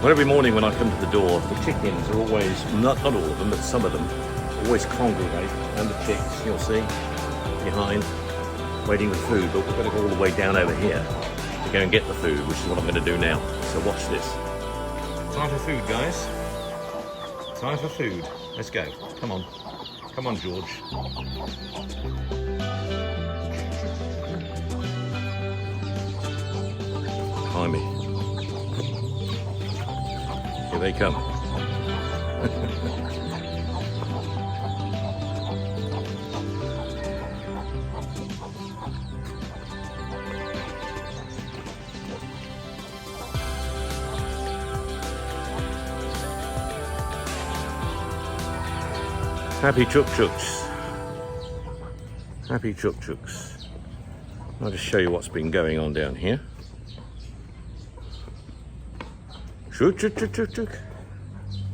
Well, every morning when I come to the door, the chickens are always, not all of them, but some of them, always congregate, and the chicks, you'll see, behind, waiting for food. But we've got to go all the way down over here to go and get the food, which is what I'm going to do now. So watch this. Time for food, guys. Time for food. Let's go. Come on. Come on, George. Behind me. Here they come. Happy chuk-chuks. Happy chuk-chuks. I'll just show you what's been going on down here. Chuk-chuk-chuk-chuk-chuk.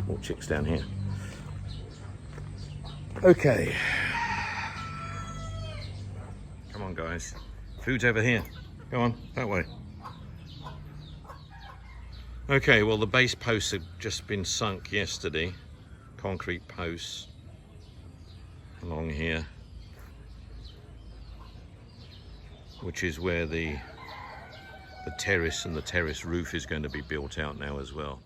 More chicks down here. Okay. Come on, guys. Food's over here. Go on, that way. Okay, well, the base posts have just been sunk yesterday. Concrete posts along here, which is where the terrace and the terrace roof is going to be built out now as well.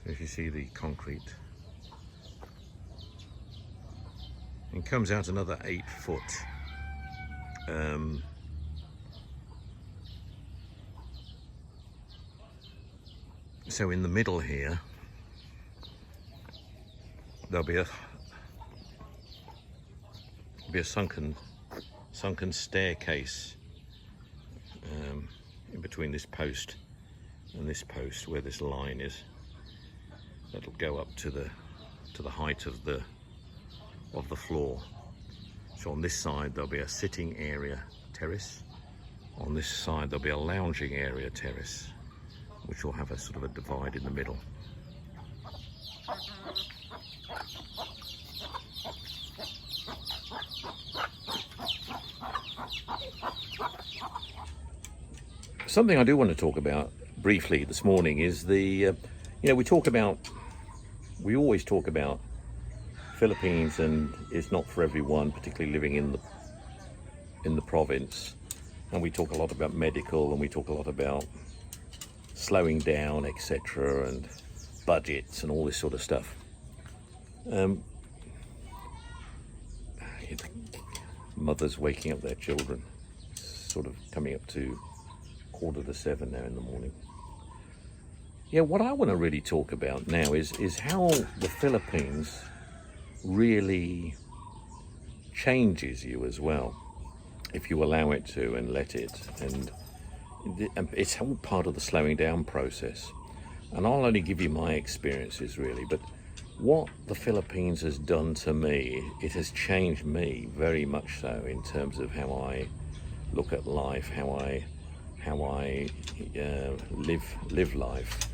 If you see the concrete, it comes out another 8 foot. So in the middle here, there'll be a sunken staircase in between this post and this post, where this line is. That'll go up to the height of the floor. So on this side there'll be a sitting area terrace. On this side there'll be a lounging area terrace, which will have a sort of a divide in the middle. Something I do want to talk about briefly this morning is we always talk about Philippines, and it's not for everyone, particularly living in the province. And we talk a lot about medical, and we talk a lot about slowing down, etc., and budgets and all this sort of stuff. Mothers waking up their children, sort of coming up to 6:45 now in the morning. Yeah, what I want to really talk about now is how the Philippines really changes you as well, if you allow it to and let it. And it's all part of the slowing down process. And I'll only give you my experiences really, but what the Philippines has done to me, it has changed me very much so, in terms of how I look at life, how I live life.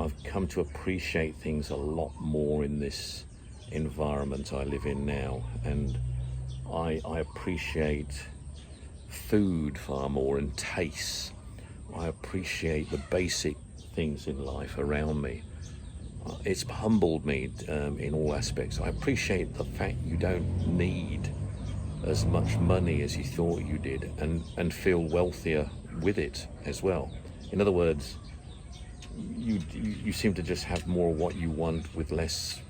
I've come to appreciate things a lot more in this environment I live in now, and I appreciate food far more, and taste. I appreciate the basic things in life around me. It's humbled me in all aspects. I appreciate the fact you don't need as much money as you thought you did, and feel wealthier with it as well. In other words, you seem to just have more of what you want with less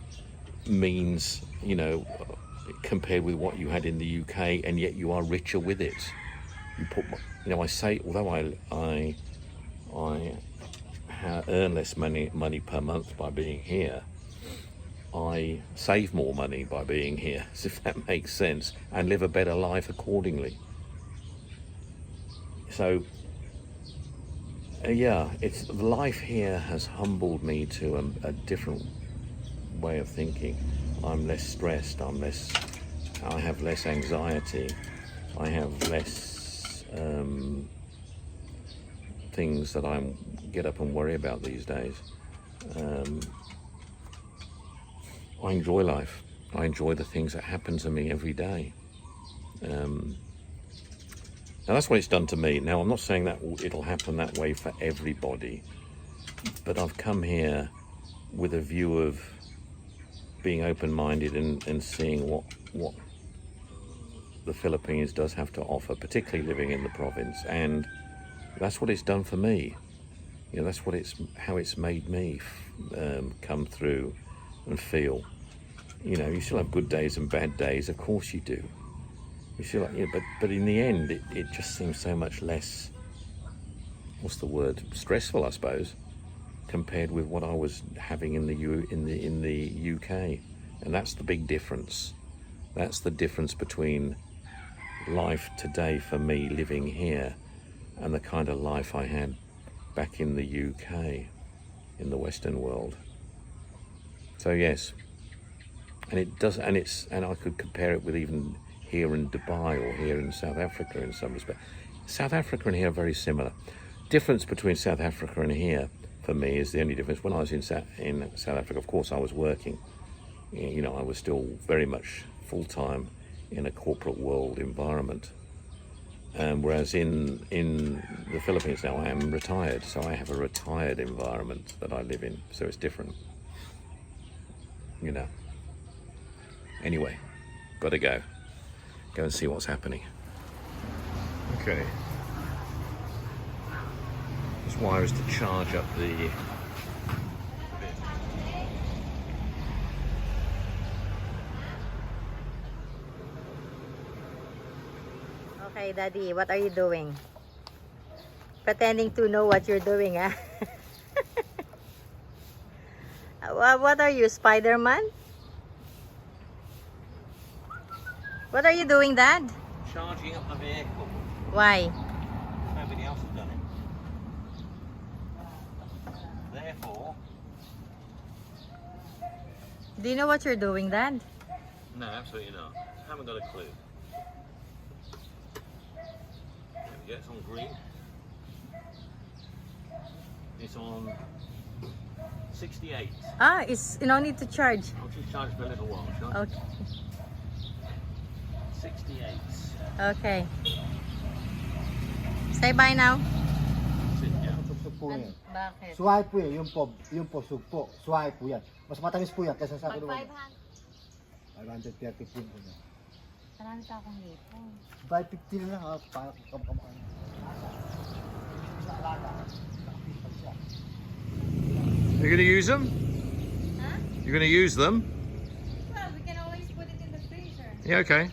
means, compared with what you had in the UK, and yet you are richer with it. I say, although I earn less money per month by being here, I save more money by being here, if that makes sense, and live a better life accordingly. So it's life here has humbled me to a different way of thinking. I'm less stressed, I have less anxiety, I have less things that I get up and worry about these days. I enjoy life. I enjoy the things that happen to me every day. Now that's what it's done to me. Now I'm not saying that it'll happen that way for everybody, but I've come here with a view of being open-minded and seeing what the Philippines does have to offer, particularly living in the province, and that's what it's done for me. You know, that's how it's made me come through and feel. You know, you still have good days and bad days, of course you do. You feel like, but in the end, it just seems so much less. What's the word? Stressful, I suppose, compared with what I was having in the UK, and that's the big difference. That's the difference between life today for me living here and the kind of life I had back in the UK, in the Western world. So yes, and it does, and I could compare it with even here in Dubai or here in South Africa in some respect. South Africa and here are very similar. Difference between South Africa and here for me is the only difference. When I was in South Africa, of course I was working. You know, I was still very much full-time in a corporate world environment. Whereas in the Philippines now I am retired, so I have a retired environment that I live in, so it's different. You know. Anyway, gotta go and see what's happening. Okay. This wire is to charge up the Okay, Daddy, what are you doing? Pretending to know what you're doing, huh? What are you, Spider-Man? What are you doing, Dad? charging up the vehicle. Why? Nobody else has done it. Therefore... Do you know what you're doing, Dad? No, absolutely not. Haven't got a clue. There we go, it's on green. It's on 68. Ah, it's no need to charge. I'll just charge for a little while, shall I? Okay. 68. Okay. Say bye now. Sit down. Sugsug po yan. Bakit? Suway po yan. Yung po, sug po. Suway po yan. Mas matamis po yan kaysa sa akin. 530 po yan. Marami pa akong hipon. 550 na lang ha. Para kamkamaan. You're going to use them? Huh? You're going to use them? Well, we can always put it in the freezer. Yeah, okay.